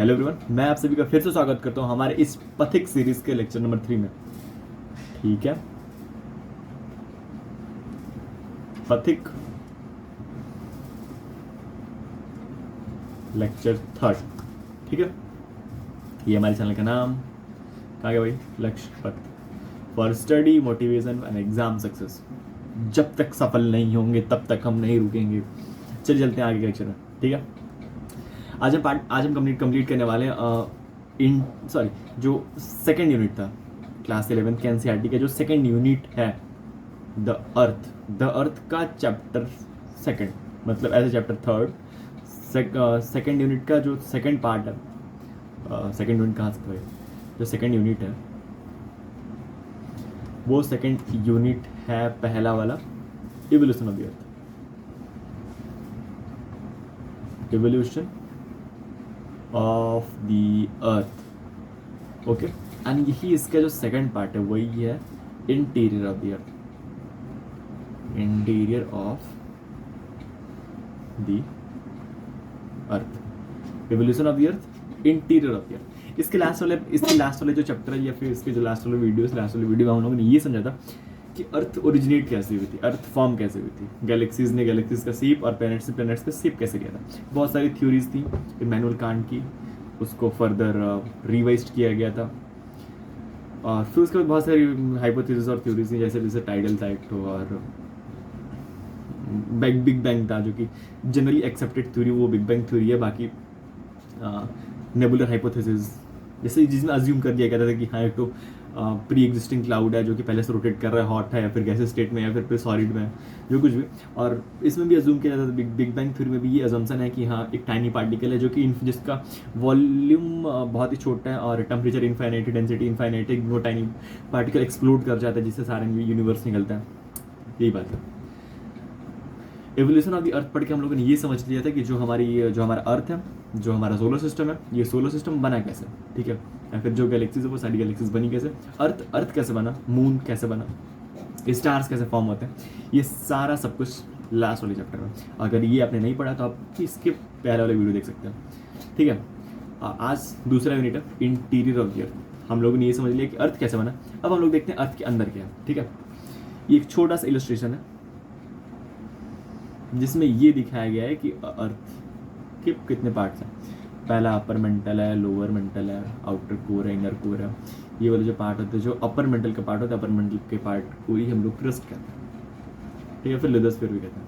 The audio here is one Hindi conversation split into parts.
हेलो एवरीवन, मैं आप सभी का फिर से स्वागत करता हूं हमारे इस पथिक सीरीज के लेक्चर नंबर 3 में। ठीक है, पथिक लेक्चर 3। ठीक है, ये हमारे चैनल का नाम कहाँ गया भाई? लक्ष्य पथ for study motivation and exam success. जब तक सफल नहीं होंगे तब तक हम नहीं रुकेंगे। चलिए चलते हैं आगे के लेक्चर में। ठीक है, आज हम कंप्लीट करने वाले हैं जो सेकंड यूनिट था क्लास 11 के एनसीईआरटी का जो सेकंड यूनिट है द अर्थ का चैप्टर सेकंड, मतलब as a chapter third second unit का जो सेकंड पार्ट है। सेकंड यूनिट कहाँ से है? जो सेकंड यूनिट है वो सेकंड यूनिट है पहला वाला, evolution of the earth. Evolution of the earth, okay. And यही इसका जो सेकंड पार्ट है वही है interior of the earth. Interior of the earth, evolution of the earth, interior of the अर्थ। इसके लास्ट वाले जो चैप्टर है या फिर इसके जो लास्ट वाले वीडियो में हम लोगों ने ये समझा था कि अर्थ ओरिजिनेट कैसे हुई थी, अर्थ फॉर्म कैसे हुई थी, गैलेक्सीज ने गैलेक्सीज का शेप और प्लैनेट्स का शेप कैसे लिया था। बहुत सारी थ्योरीज थी, इमैनुअल कांट की, उसको फर्दर रिवाइज किया गया था। और फिर उसके बाद बहुत सारी हाइपोथेसिस और थ्योरीज थी, जैसे टाइडल इफेक्ट और बिग बैंग था, जो कि जनरली एक्सेप्टेड थ्योरी वो बिग बैंग थ्योरी है। बाकी नेबुलर हाइपोथेसिस जैसे जिसमें अज्यूम कर दिया गया था कि हाँ एक तो प्री एग्जिस्टिंग क्लाउड है जो कि पहले से रोटेट कर रहा है, हॉट है या फिर गैसेस स्टेट में या फिर सॉलिड में, जो कुछ भी। और इसमें भी अज्यूम किया जाता है, बिग बैंग थ्योरी में भी ये अजम्पशन है कि हाँ एक टाइनी पार्टिकल है जो कि जिसका वॉल्यूम बहुत ही छोटा है और टेम्परेचर इनफाइनाइट है, डेंसिटी इनफाइनाइट है। वो टाइनी पार्टिकल एक्सप्लोड कर जाता है जिससे सारा यूनिवर्स निकलता है। यही बात है। एवोल्यूशन ऑफ द अर्थ पढ़ के हम लोगों ने ये समझ लिया था कि जो हमारा अर्थ है, जो हमारा सोलर सिस्टम है, ये सोलर सिस्टम बना कैसे, ठीक है, या फिर जो गैलेक्सीज है वो सारी गैलेक्सीज बनी कैसे, अर्थ कैसे बना, मून कैसे बना, स्टार्स कैसे फॉर्म होते हैं, ये सारा सब कुछ लास्ट वाले चैप्टर में। अगर ये आपने नहीं पढ़ा तो आप इसके पहले वाले वीडियो देख सकते हैं। ठीक है, आज दूसरा यूनिट है इंटीरियर ऑफ द अर्थ। हम लोगों ने ये समझ लिया कि अर्थ कैसे बना। अब हम लोग देखते हैं अर्थ के अंदर क्या है। ठीक है, ये एक छोटा सा इलस्ट्रेशन है जिसमें ये दिखाया गया है कि अर्थ के कितने पार्ट्स हैं। पहला अपर मेंटल है, लोअर मेंटल है, आउटर कोर है, इनर कोर है। ये वाले जो पार्ट होते हैं, जो अपर मेंटल का पार्ट होता है, अपर मेंटल के पार्ट को ही हम लोग क्रस्ट कहते हैं। ठीक है, फिर लिथोस्फीयर भी कहते हैं।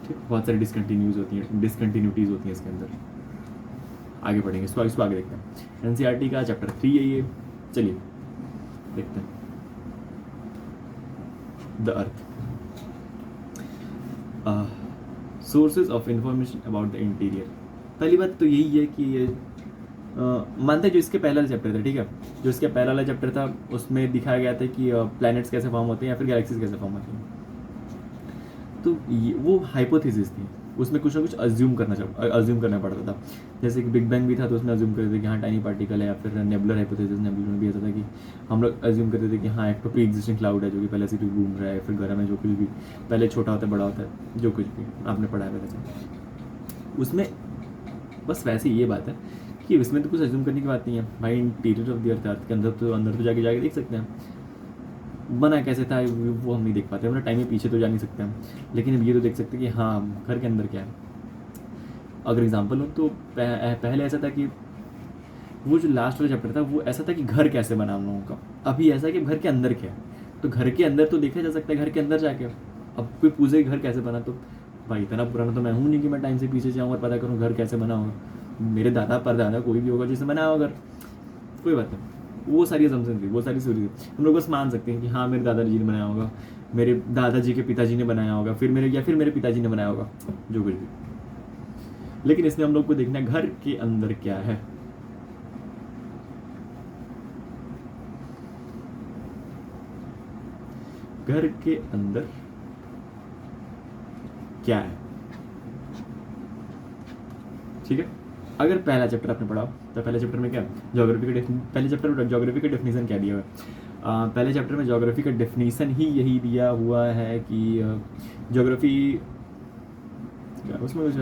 ठीक, बहुत सारी डिसकंटिन्यूटीज होती हैं इसके अंदर। आगे बढ़ेंगे, इसको आगे देखते हैं। एनसीईआरटी का चैप्टर 3 है ये। चलिए देखते हैं the earth. Sources of information about the interior. पहली बात तो यही है कि ये मानते हैं जो इसके पहला चैप्टर था, ठीक है, जो इसके पहला वाला चैप्टर था उसमें दिखाया गया था कि प्लैनेट्स कैसे फॉर्म होते हैं या फिर गैलेक्सीज कैसे फॉर्म होती हैं। तो वो हाइपोथेसिस थी, उसमें कुछ ना कुछ अज्यूम करना पड़ता था। जैसे कि बिग बैंग भी था तो उसमें अज्यूम करते थे कि हाँ टाइनी पार्टिकल है, या फिर नेबुलर हाइपोथेसिस, नेबुलर में भी ऐसा था कि हम लोग अज्यूम करते थे कि हाँ एक तो प्री एग्जिस्टिंग क्लाउड है जो कि पहले से घूम रहा है, फिर गर्म है, जो कुछ भी पहले छोटा होता है बड़ा होता है, जो कुछ भी आपने पढ़ा है वैसे। उसमें बस वैसे ये बात है कि इसमें तो कुछ अज्यूम करने की बात नहीं है भाई। इंटीरियर ऑफ द अर्थ के अंदर तो जाके देख सकते हैं बना कैसे था, वो हम नहीं देख पाते, मतलब टाइम में पीछे तो जा नहीं सकते हम, लेकिन अब ये तो देख सकते हैं कि हाँ घर के अंदर क्या है। अगर एग्जांपल हो तो पहले ऐसा था कि वो जो लास्ट वाला चैप्टर था वो ऐसा था कि घर कैसे बना हम लोगों का। अभी ऐसा है कि घर के अंदर क्या है, तो घर के अंदर तो देखा जा सकता है घर के अंदर जाके। अब कोई पूछे घर कैसे बना, तो भाई इतना पुराना तो मैं हूँ नहीं कि मैं टाइम से पीछे जाऊँ और पता करूँ घर कैसे बना होगा। मेरे दादा परदादा कोई भी होगा जिससे बना होगा, कोई बात नहीं। वो सारी असम्पशन थी, वो सारी स्टोरी थी। हम लोग बस मान सकते हैं कि हाँ मेरे दादाजी ने बनाया होगा, मेरे दादाजी के पिताजी ने बनाया होगा, फिर मेरे पिताजी ने बनाया होगा, जो कुछ भी। लेकिन इसमें हम लोग को देखना है घर के अंदर क्या है। घर के अंदर क्या है, ठीक है। अगर पहला चैप्टर आपने पढ़ा तो पहले चैप्टर में क्या पहले चैप्टर में ज्योग्राफी का डेफिनेशन क्या दिया हुआ है। पहले चैप्टर में ज्योग्राफी का डेफिनेशन ही यही दिया हुआ है कि ज्योग्राफी उसमें कुछ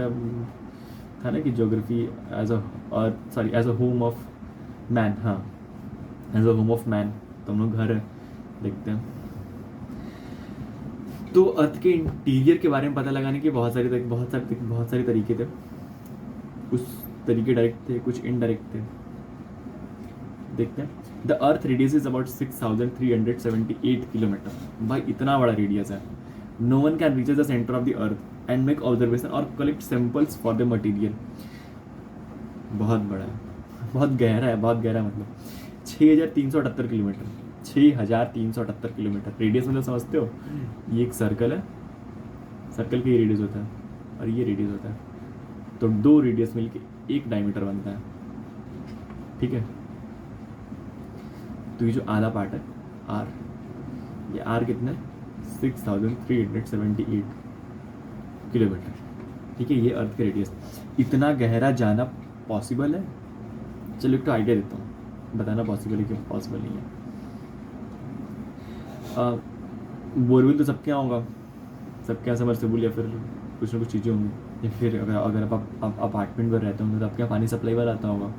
था ना कि geography as a home of man, हाँ as a home of man, तो हम लोग घर देखते हैं। तो अर्थ के इंटीरियर के बारे में पता लगाने के बहुत सारे तरीके थे। कुछ तरीके डायरेक्ट थे, कुछ इनडायरेक्ट थे। देखते हैं। The earth radius is about 6378 kilometre. भाई इतना बड़ा रेडियस है। No one can reach the centre of the earth and make observation और collect samples for the material. बहुत बड़ा है, बहुत गहरा मतलब 6378 किलोमीटर, 6378 किलोमीटर रेडियस मतलब समझते हो? ये एक सर्कल है, सर्कल का ये रेडियस होता है और ये रेडियस होता है, तो दो रेडियस मिलके एक डायमीटर बनता है, ठीक है। तो ये जो आधा पार्ट है आर, ये आर कितना है? 6378 किलोमीटर, ठीक है। ये अर्थ का रेडियस। इतना गहरा जाना पॉसिबल है? चलो एक तो आइडिया देता हूँ, बताना पॉसिबल है कि पॉसिबल नहीं है। बोरवेल तो सबके यहाँ होगा, सबके यहाँ समरसेबुल या फिर कुछ ना कुछ चीज़ें होंगी, या फिर अगर आप अपार्टमेंट में रहते होंगे तो आपके यहाँ पानी सप्लाई वाला आता होगा।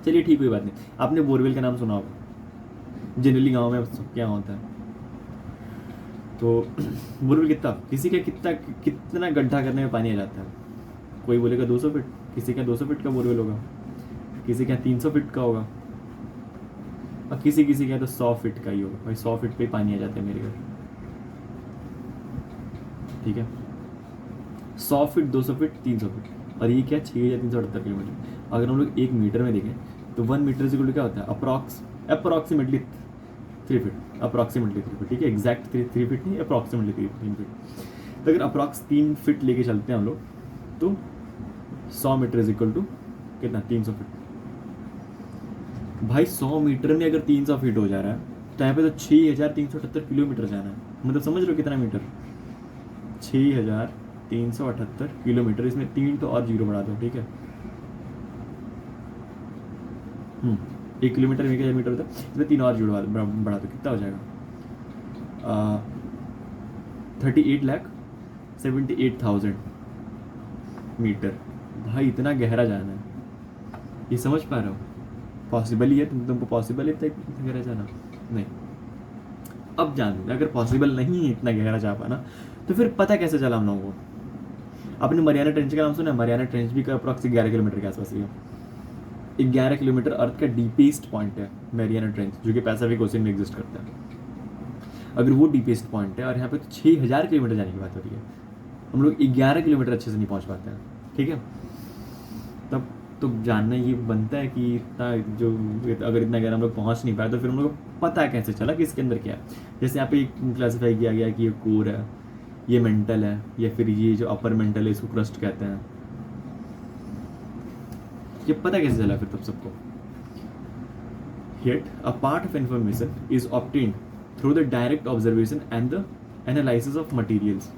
चलिए ठीक, कोई बात नहीं। आपने बोरवेल का नाम सुना होगा, जनरली गाँव में सबके यहाँ होता है। तो बोरवेल कितना गड्ढा करने में पानी आ जाता है? कोई बोलेगा 200 फीट, किसी का 200 फीट का बोरवेल होगा, किसी का 300 फीट का होगा, और किसी का तो 100 फीट का ही होगा। भाई 100 फीट पे ही पानी आ जाता है मेरे घर, ठीक है। 100 फीट, 200 फीट, 300 फीट, और ये क्या 6378 किलोमीटर। अगर हम लोग 1 मीटर में देखें तो 1 मीटर से क्या होता है? अप्रॉक्सीमेटली 3 फीट, अप्रॉक्सीमेटली 3 फीट, ठीक है। एग्जैक्ट 3 फीट नहीं, अप्रॉक्सीमेटली 3 फीट। तो अगर अप्रॉक्स 3 फीट लेके चलते हैं हम लोग, तो 100 मीटर इज इक्वल टू कितना? 300 फीट। भाई 100 मीटर में अगर 300 फीट हो जा रहा है तो यहाँ पे तो 6378 किलोमीटर जाना है। मतलब समझ लो कितना मीटर? 6378 किलोमीटर। इसमें 3 तो और 0 बढ़ा दो, ठीक है। 1 किलोमीटर में 1000 मीटर होता है, इसमें 3 और 0 बढ़ा दो, कितना हो जाएगा? 38,78,000 मीटर। भाई इतना गहरा जाना है, ये समझ पा रहे हो? पॉसिबल ही है? तुमको पॉसिबल है इतना गहरा जाना? नहीं। अब जान, अगर पॉसिबल नहीं है इतना गहरा जा पाना, तो फिर पता कैसे चला हम लोगों को? आपने मरियाना ट्रेंच का नाम सुना? मरियाना ट्रेंच भी का अप्रॉक्स 11 किलोमीटर के आसपास ही है। 11 किलोमीटर अर्थ का डीपेस्ट पॉइंट है मरियाना ट्रेंच, जो कि पैसिफिक ओशन में एग्जिस्ट करता है। अगर वो डीपेस्ट पॉइंट है और यहाँ पे तो 6000 किलोमीटर जाने की बात हो रही है, हम लोग 11 किलोमीटर अच्छे से नहीं पहुँच पाते हैं, ठीक है। तब तो जानना ये बनता है कि इतना अगर इतना गहरा हम लोग पहुँच नहीं पाए तो फिर हम लोग को पता कैसे चला कि इसके अंदर क्या है। जैसे यहाँ पे क्लासीफाई किया गया कि ये कोर है, ये मेंटल है, या फिर ये जो अपर मेंटल है इसको क्रस्ट कहते हैं। ये पता कैसे चला फिर तब सबको? Yet a part of information is obtained through the direct observation and the analysis of materials.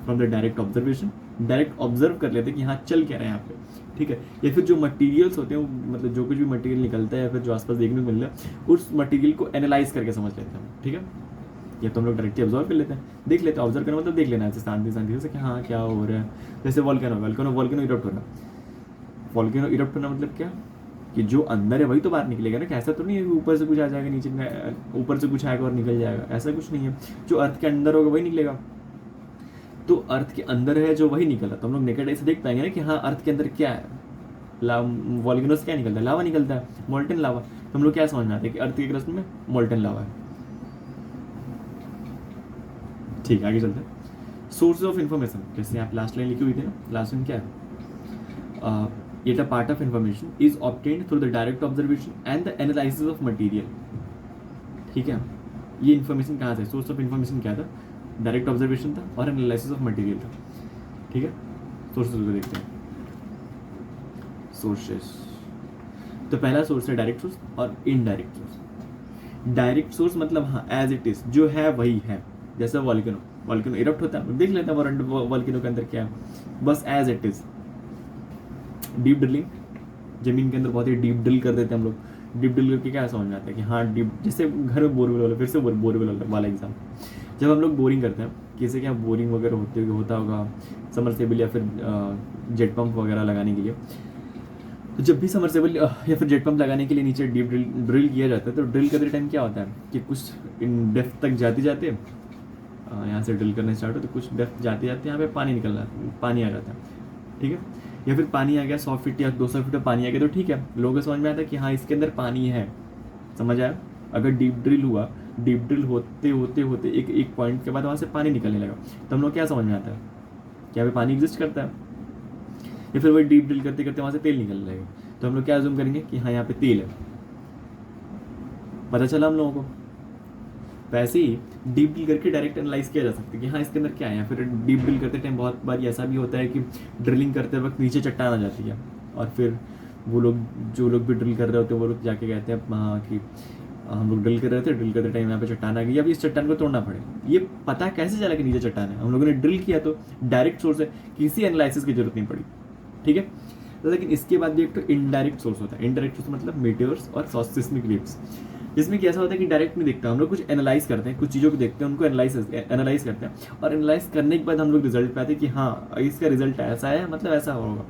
From the direct observation, direct observe कर लेते हैं कि यहाँ चल क्या रहा है यहाँ पे, ठीक है। या फिर जो मटेरियल्स होते हैं वो, मतलब जो कुछ भी मटेरियल निकलता है या फिर जो आसपास देखने को मिल रहा है, उस मटेरियल को एनालाइज करके समझ लेते हैं, ठीक है। या तो हम लोग डायरेक्टली ऑब्जर्व कर लेते हैं, देख लेते हैं। ऑब्जर्व करना मतलब देख लेना, ऐसे शांति से कि हाँ क्या हो रहा है। जैसे वॉल्केनो इरप्ट हो रहा है। वॉल्केनो इरप्ट होना मतलब क्या? कि जो अंदर है वही तो बाहर निकलेगा ना। ऐसा तो नहीं है कि ऊपर से कुछ आ जाएगा, नीचे ऊपर से कुछ आएगा और निकल जाएगा, ऐसा कुछ नहीं है। जो अर्थ के अंदर होगा वही निकलेगा। तो अर्थ के अंदर है जो वही निकला, तो हम लोग नेकेड आई से देख पाएंगे ना कि हाँ अर्थ के अंदर क्या है। वॉल्केनो से क्या निकलता है? लावा निकलता है, मोल्टन लावा। तो हम लोग क्या समझ में आता है कि अर्थ के क्रस्ट में मोल्टन लावा है, ठीक है। आगे चलते हैं। सोर्सेज ऑफ इन्फॉर्मेशन, जैसे आप लास्ट लाइन लिखी हुई थी ना, लास्ट लाइन क्या है? Yet a part of information is obtained through the direct observation and the analysis of material, ठीक है। ये इन्फॉर्मेशन कहाँ से? सोर्स ऑफ इन्फॉर्मेशन क्या था? डायरेक्ट ऑब्जर्वेशन था और एनालिसिस ऑफ मटेरियल था, ठीक है। सोर्सेज को देखते हैं। सोर्सेज, तो पहला सोर्स है डायरेक्ट सोर्स और इनडायरेक्ट सोर्स। डायरेक्ट सोर्स मतलब हाँ एज इट इज, जो है वही है। जैसे वॉल्केनो इरप्ट होता है, देख लेते हैं वॉल्केनो के अंदर क्या है, बस as it is. Deep drilling, जमीन के अंदर बहुत ही डीप ड्रिल कर देते हैं हम लोग। डीप ड्रिल करके क्या समझ में आता है कि हाँ डीप, जैसे घर में बोरवेल वाला, फिर से बोरवेल वाला एग्जाम। जब हम लोग बोरिंग करते हैं, किसी के यहाँ बोरिंग वगैरह होता होगा, समरसेबल या फिर जेट पंप वगैरह लगाने के लिए। तो जब भी समरसेबल या फिर जेट पंप लगाने के लिए नीचे डीप ड्रिल किया जाता है, तो ड्रिल करते टाइम क्या होता है कि कुछ इन डेप्थ तक जाते जाते यहाँ से ड्रिल करना स्टार्ट हो तो कुछ डेप्थ जाते जाते यहाँ पे पानी आ जाता है, ठीक है। या फिर पानी आ गया 100 फीट या 200 फीट में पानी आ गया तो ठीक है, लोगों को समझ में आता है कि हाँ इसके अंदर पानी है, समझ आया। अगर डीप ड्रिल हुआ, डीप ड्रिल होते होते होते एक पॉइंट के बाद वहाँ से पानी निकलने लगा, तो हम लोग क्या समझ में आता है कि यहाँ पे पानी एग्जिस्ट करता है। या फिर वही डीप ड्रिल करते करते वहाँ से तेल निकलने लगे, तो हम लोग क्या अज्यूम करेंगे कि हाँ यहाँ पे तेल है, पता चला हम लोगों को। वैसे ही डीप ड्रिल करके डायरेक्ट एनालाइज किया जा सकता है कि हाँ इसके अंदर क्या है। या फिर डीप ड्रिल करते टाइम बहुत बार ऐसा भी होता है कि ड्रिलिंग करते वक्त नीचे चट्टान आ जाती है, और फिर वो लोग जो लोग भी ड्रिल कर रहे होते हैं वो लोग जाके कहते हैं हाँ कि हम लोग ड्रिल कर रहे थे, ड्रिल करते टाइम यहाँ पे चट्टान आ गई, अब इस चट्टान को तोड़ना पड़े। ये पता कैसे चला कि नीचे चट्टान है? हम लोगों ने ड्रिल किया तो डायरेक्ट सोर्स है, किसी एनालिसिस की जरूरत नहीं पड़ी, ठीक है। तो लेकिन इसके बाद भी एक तो इनडायरेक्ट सोर्स होता है। इनडायरेक्ट सोर्स मतलब मीटियोर्स और सिस्मिक वेव्स, जिसमें कैसा होता है कि डायरेक्ट नहीं दिखता, हम लोग कुछ एनालाइज करते हैं, कुछ चीज़ों को देखते हैं, उनको एनालाइज करते हैं, और एनालाइज करने के बाद हम लोग रिजल्ट पे आते हैं कि हाँ इसका रिजल्ट ऐसा है, मतलब ऐसा होगा।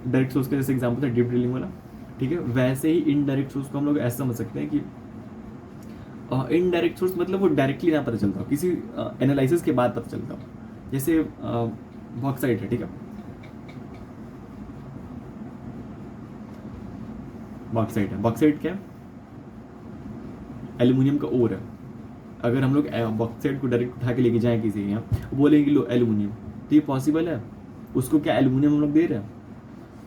डायरेक्ट सोर्स का जैसे एग्जाम्पल था डीप ड्रिलिंग वाला, ठीक है। वैसे ही इनडायरेक्ट सोर्स को हम लोग ऐसा समझ सकते हैं कि इनडायरेक्ट सोर्स मतलब वो डायरेक्टली ना पता चलता हो, किसी एनालिसिस के बाद पता चलता हो। जैसे बॉक्साइट है, ठीक है, बॉक्साइट क्या है? एल्यूमिनियम का ओर है। अगर हम लोग बॉक्साइट को डायरेक्ट उठा के लेके जाएं किसी के यहाँ, बोलेंगे लो एल्यूमिनियम, तो ये पॉसिबल है? उसको क्या एल्यूमिनियम हम लोग दे रहे हैं?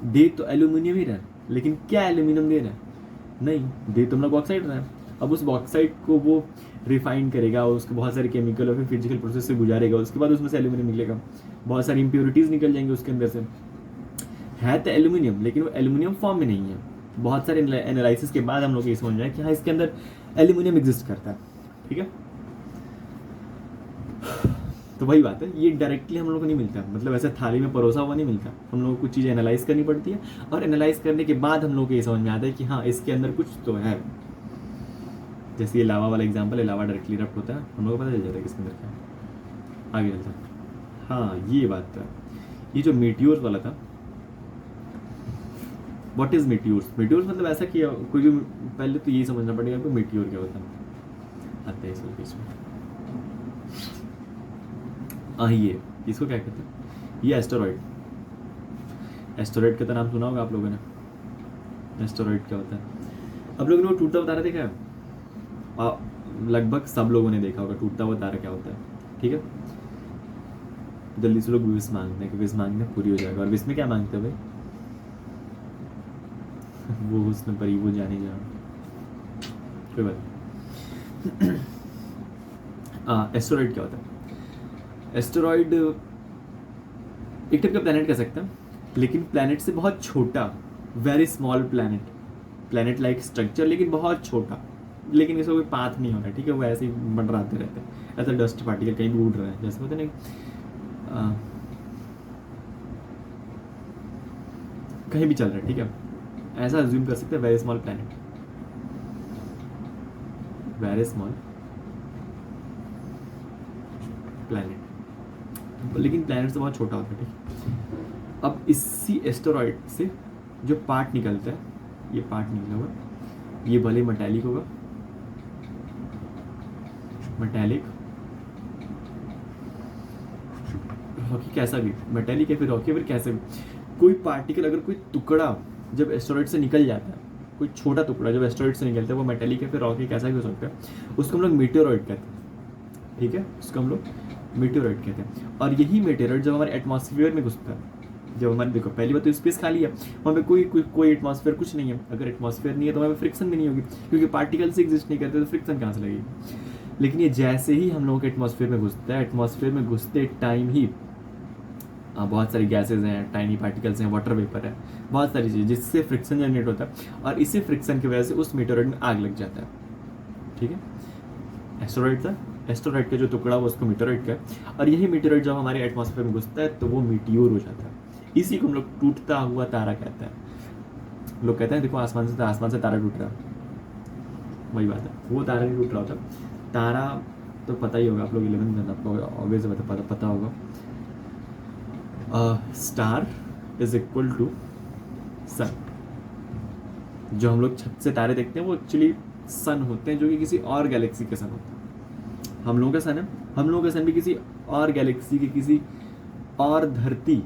दे तो एल्यूमिनियम ही रहे हैं, लेकिन क्या एल्यूमिनियम दे रहे हैं? नहीं, दे तो हम लोग बॉक्साइट रहे हैं। अब उस बॉक्साइट को वो रिफाइन करेगा, उसके बहुत सारे केमिकल और फिर फिजिकल प्रोसेस से गुजारेगा, उसके बाद उसमें से एल्यूमिनियम निकलेगा, बहुत सारी इंप्योरिटीज़ निकल जाएंगी उसके अंदर से। है तो एल्यूमिनियम, लेकिन वो एल्यूमिनियम फॉर्म में नहीं है। बहुत सारे एनालिसिस के बाद हम लोग ये समझ रहे हैं कि हाँ इसके अंदर एल्यूमिनियम एग्जिस्ट करता है, ठीक है। तो वही बात है, ये डायरेक्टली हम लोग को नहीं मिलता, मतलब ऐसे थाली में परोसा हुआ नहीं मिलता। हम लोग को कुछ चीज़ें एनालाइज करनी पड़ती है, और एनालाइज करने के बाद हम लोग को ये समझ में आता है कि हाँ इसके अंदर कुछ तो है। जैसे ये लावा वाला एग्जाम्पल है, लावा डायरेक्टली रप्ट होता है, हम लोग को पता चल जाता है कि इसके अंदर क्या है। आगे चलता है, हाँ ये बात था। ये जो मीटियोर्स वाला था, व्हाट इज मीटियोर्स? मीटियोर्स मतलब ऐसा कि कोई भी, पहले तो यही समझना पड़ेगा कि मीटियोर क्या होता है। आते हैं इसके बीच में, ये इसको क्या कहते हैं? ये एस्टेरॉइड। एस्टेरॉइड का तो नाम सुना होगा आप लोगों ने। एस्टेरॉइड क्या होता है? आप लोगों ने वो टूटता हुआ तारा देखा है? लगभग सब लोगों ने देखा होगा टूटता हुआ तारा क्या होता है, ठीक है। जल्दी से लोग विश मांगते हैं कि विश मांगने पूरी हो जाएगा। और विश में क्या मांगते हैं भाई? वो हुस्न परी वो जाने जा, कोई बात। एस्टेरॉइड क्या होता है? एस्टेरॉइड एक टाइप का प्लैनेट कह सकते हैं, लेकिन प्लैनेट से बहुत छोटा, very small planet like structure, लेकिन बहुत छोटा, लेकिन इसका कोई पाथ नहीं होता, ठीक है। वो ऐसे ही मंडराते रहते हैं, ऐसा डस्ट पार्टिकल कहीं भी उड़ रहा है, जैसे होता है ना कहीं भी चल रहा है, ठीक है। ऐसा अज्यूम कर सकते हैं, very small planet, very small planet, लेकिन प्लैनेट से बहुत छोटा होता है, ठीक। अब इसी एस्टेरॉइड से जो पार्ट निकलता है, ये पार्ट निकला हुआ, ये भले मेटालिक होगा, मेटालिक रॉकी, कैसा भी मेटालिक है, फिर रॉकी, फिर कैसे भी कोई पार्टिकल, अगर कोई टुकड़ा जब एस्टेरॉइड से निकल जाता है, कोई छोटा टुकड़ा जब एस्टेरॉइड से निकलता है, वो मेटालिक है, फिर रॉकी, कैसा भी हो सकता है, उसको हम लोग मीटियोरॉइड कहते हैं, ठीक है। उसको हम लोग मीटियोरॉइड कहते हैं। और यही मीटियोरॉइड जब हमारे एटमॉस्फेयर में घुसता है, जब हमारे, देखो पहली बात तो स्पेस खाली है, वहाँ पे कोई एटमॉस्फेयर कुछ नहीं है। अगर एटमॉस्फेयर नहीं है तो वहाँ पे फ्रिक्शन भी नहीं होगी, क्योंकि पार्टिकल्स एग्जिस्ट नहीं करते, तो फ्रिक्शन कहाँ से लगेगी। लेकिन ये जैसे ही हम लोगों के एटमॉस्फेयर में घुसता है, एटमॉस्फेयर में घुसते टाइम ही बहुत सारी गैसेज हैं, टाइनी पार्टिकल्स हैं, वाटर वेपर है, बहुत सारी चीज़ें, जिससे फ्रिक्शन जनरेट होता है, और इसी फ्रिक्शन की वजह से उस मीटियोरॉइड में आग लग जाता है, ठीक है। एस्टेरॉइड था, एस्टेरॉइड का जो टुकड़ा वो उसको मीटियोरॉइड का है, और यही मीटियोरॉइड जब हमारे एटमॉस्फेयर में घुसता है तो वो मीटियोर हो जाता है। इसी को हम लोग टूटता हुआ तारा कहते हैं। लोग कहते हैं देखो आसमान से तारा टूट रहा है, वही बात है, वो तारा नहीं टूट रहा होता। तारा तो पता ही होगा, आप लोग 11th में आपको ऑब्वियस पता होगा। स्टार इज इक्वल टू सन। जो हम लोग छत से तारे देखते हैं वो एक्चुअली सन होते हैं, जो कि किसी और गैलेक्सी के सन होते हैं। हम लोगों का सन है, हम लोगों का सन भी किसी और गैलेक्सी के, किसी और धरती,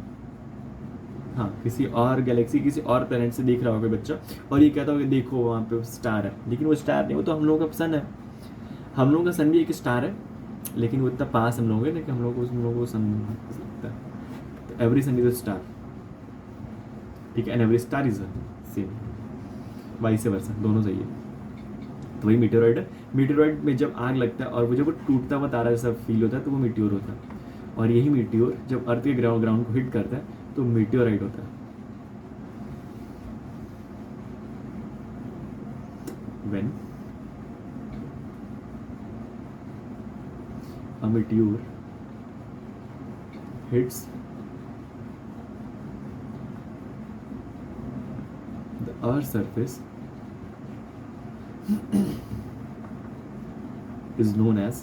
हाँ किसी और गैलेक्सी, किसी और प्लेनेट से देख रहा होगा बच्चा, और ये कहता होगा देखो वहाँ पे स्टार है, लेकिन वो स्टार नहीं, वो तो हम लोगों का सन है। हम लोगों का सन भी एक स्टार है, लेकिन वो इतना पास हम लोग हैं ना कि हम लोगों को सन नहीं लगता है। तो every sun is a star, ठीक है, and every star is a same, vice versa, दोनों सही है। तो वही मीटेओराइड है। मीटेओराइड में जब आग लगता है और वो जब वो टूटता हुआ तारा जैसा फील होता है तो वो मीटियोर होता है, और यही मीटियोर जब अर्थ के ग्राउंड को हिट करता है तो मीटेओराइड होता है। When a meteor hits the Earth's surface is known as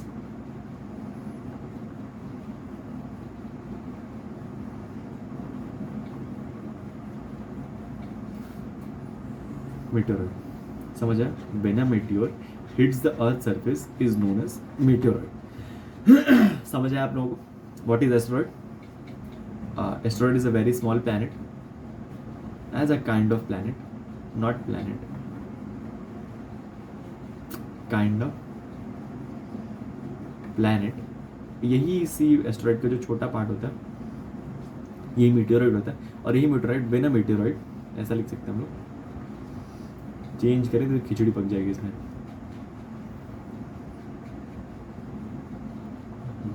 meteoroid। समझ आया? When a meteor hits the Earth's surface is known as meteoroid। समझ आया आप लोगों को? What is asteroid? Asteroid is a very small planet, as a kind of planet, not planet, kind of planet। यही इसी एस्टेरॉइड का जो छोटा पार्ट होता है यही मीटेओरॉइड होता है, और यही मीटेओरॉइड बिना मीटेओरॉइड, ऐसा लिख सकते हैं हम लोग, चेंज करें तो खिचड़ी पक जाएगी इसमें।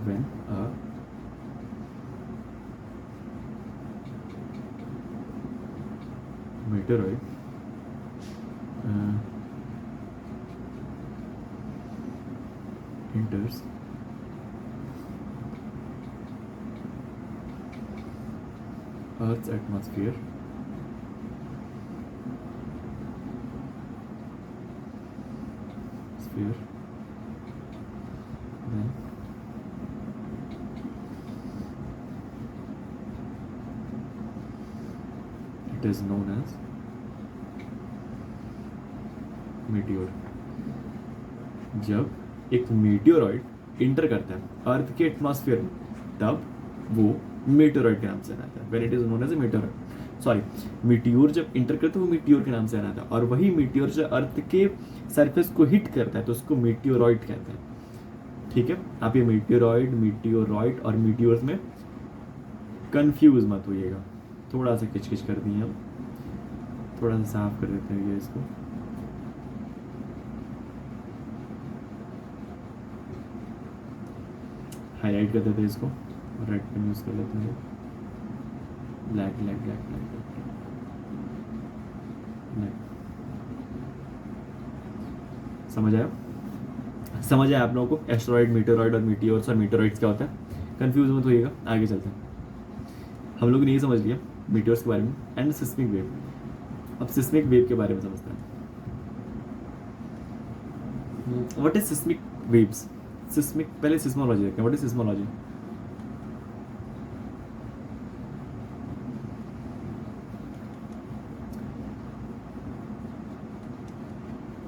When a meteoroid enters Earth's atmosphere, then it is known as meteor। जब एक मीटियोरॉइड इंटर करता है अर्थ के एटमॉस्फेयर में तब वो मीटियोरॉइड के नाम से आता है। When it is known as a meteoroid, sorry, meteor जब इंटर करता है वो मीटियोर के नाम से आता है, और वही मीटियोर जो अर्थ के सरफेस को हिट करता है तो उसको मीटियोरॉइड कहते हैं। ठीक है, आप ये मीटियोरॉइड, मीटियोरॉइड और मीटियोर्स में कंफ्यूज मत होइएगा। थोड़ा सा किचकिच कर दिए हम, थोड़ा सा साफ कर देते हैं ये इसको। हाईलाइट कर देते हैं इसको, रेड पेन यूज कर लेते हैं, black black black black black. समझ आया? समझ आया आप लोगों को एस्टेरॉइड, मीटेओरॉइड और मीटियोर्स और मीटेओरॉइड्स क्या होता है? कंफ्यूज मत होइएगा, आगे चलते हैं। हम लोग ने ये समझ लिया मीटियोर्स के बारे में एंड सिस्मिक वेव। अब सिस्मिक वेव के बारे में समझते हैं। What is seismic waves? Seismic, पहले सिस्मोलॉजी देखते हैं। What is seismology?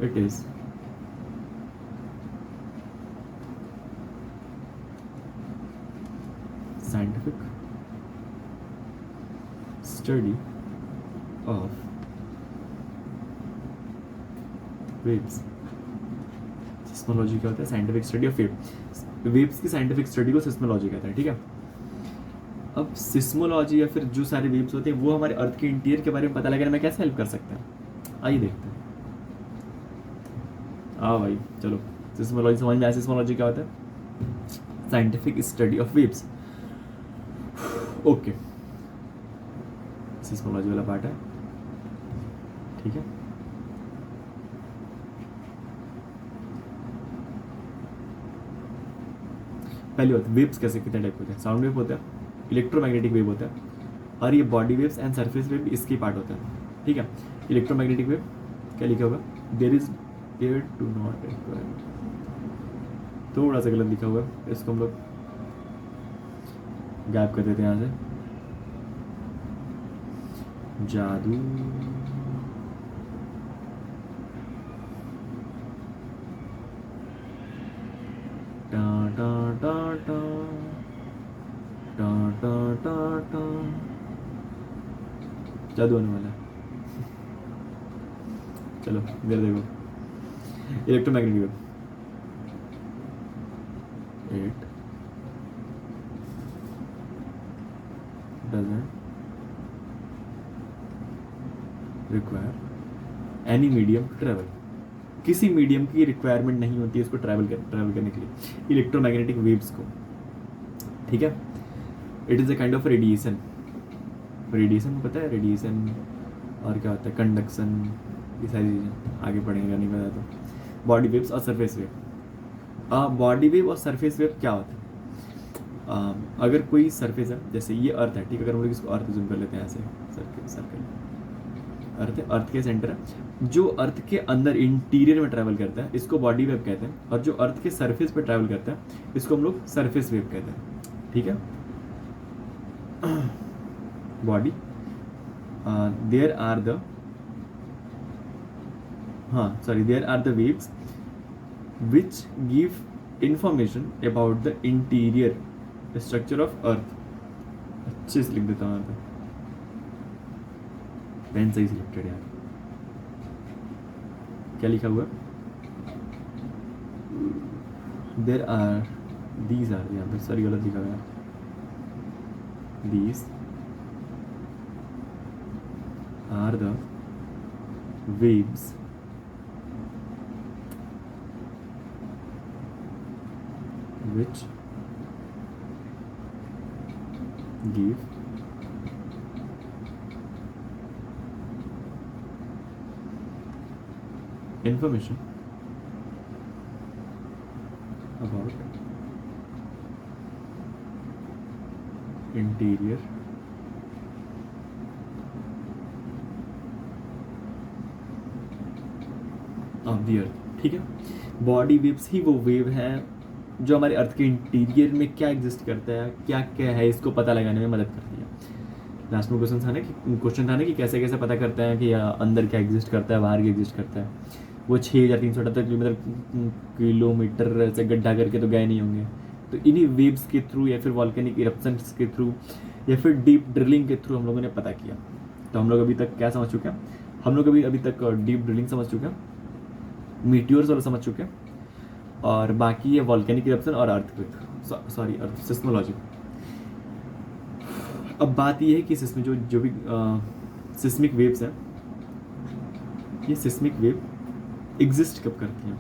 It is scientific study of waves। Seismology क्या होता है? साइंटिफिक स्टडी ऑफ वेव्स की साइंटिफिक स्टडी को सिस्मोलॉजी कहते हैं। ठीक है, अब सिस्मोलॉजी या फिर जो सारे वेव्स होते हैं वो हमारे अर्थ के इंटीरियर के बारे में पता लगाने में कैसे हेल्प कर सकते हैं? आइए देखते हैं। हाँ भाई चलो, सिस्मोलॉजी समझ में आया। सिस्मोलॉजी क्या होता है? Scientific study of waves. Okay, seismology वाला पार्ट है। ठीक है, पहली बात, वेव्स कैसे कितने टाइप होते हैं? साउंड वेव होता है, इलेक्ट्रोमैग्नेटिक वेव होता है, और ये body waves and surface wave भी इसके पार्ट होता है। ठीक है, इलेक्ट्रोमैग्नेटिक वेव क्या लिखा होगा? There is there to not require, थोड़ा सा गलत लिखा हुआ है, इसको हम लोग गैप कर देते हैं यहाँ से। जादू, टा टा टा टा टा टा टा टा, जादू होने वाला है। चलो इधर देखो, electromagnetic wave, it doesn't require any medium to travel, किसी मीडियम की रिक्वायरमेंट नहीं होती है इसको ट्रैवल करने के लिए इलेक्ट्रोमैग्नेटिक वेव्स को, ठीक है। It is a kind of radiation, radiation पता है, रेडिएशन और क्या होता है, कंडक्शन, ये सारी चीज़ें आगे पढ़ेंगे, नहीं पता तो। बॉडी वेव्स और सरफेस वेव, बॉडी वेव और सरफेस वेव क्या होता है? अगर कोई सरफेस है, जैसे ये अर्थ है, ठीक है, अगर हम लोग इसको अर्थ जूम कर लेते हैं ऐसे, सर्कल अर्थ है, अर्थ के सेंटर है, जो अर्थ के अंदर इंटीरियर में ट्रैवल करता है इसको बॉडी वेव कहते हैं, और जो अर्थ के सरफेस पे ट्रैवल करता है इसको हम लोग सरफेस वेव कहते हैं, ठीक है। Body, there are the there are the waves which give information about the interior structure of earth. अच्छे से लिख देता हूँ यहाँ पे, पेन सही सिलेक्टेड यार, क्या लिखा हुआ? देयर आर, दीज आर, यहाँ पे सॉरी गलत लिखा हुआ है, these are the waves which give information about interior of the earth, ठीक है। बॉडी वेव्स ही वो वेव है जो हमारे अर्थ के इंटीरियर में क्या एग्जिस्ट करता है, क्या क्या है, इसको पता लगाने में मदद करती है। लास्ट में क्वेश्चन था ना कि कैसे कैसे पता करते हैं कि अंदर क्या एग्जिस्ट करता है, बाहर क्या एग्जिस्ट करता है। वो 6378 किलोमीटर से गड्ढा करके तो गए नहीं होंगे, तो इन्हीं वेव्स के थ्रू या फिर वॉल्केनिक इरप्शंस के थ्रू या फिर डीप ड्रिलिंग के थ्रू हम लोगों ने पता किया। तो हम लोग अभी तक क्या समझ चुके हैं? हम लोग अभी तक डीप ड्रिलिंग समझ चुके हैं, मीटियोर्स वाला समझ चुके हैं, और बाकी है वॉल्केनिक इरप्शन और अर्थक्वेक, अर्थ सिस्मोलॉजी। अब बात ये है कि सिस्मिक जो भी सिस्मिक वेव्स हैं, ये सिस्मिक वेव एग्जिस्ट कब करती हैं?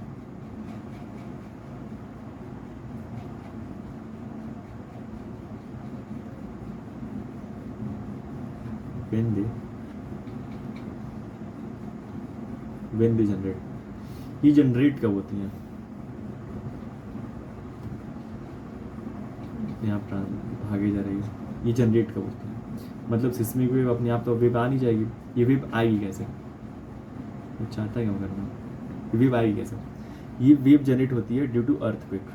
when they generate, ये जनरेट कब होती हैं? यहाँ पर भागे जा रही है, ये जनरेट कब होती है? मतलब सिस्मिक वेव अपने आप तो वेव आ नहीं जाएगी, ये वेव आएगी कैसे? वो चाहता है क्या करना, ये वेव आएगी कैसे? ये वेव जनरेट होती है due to earthquake,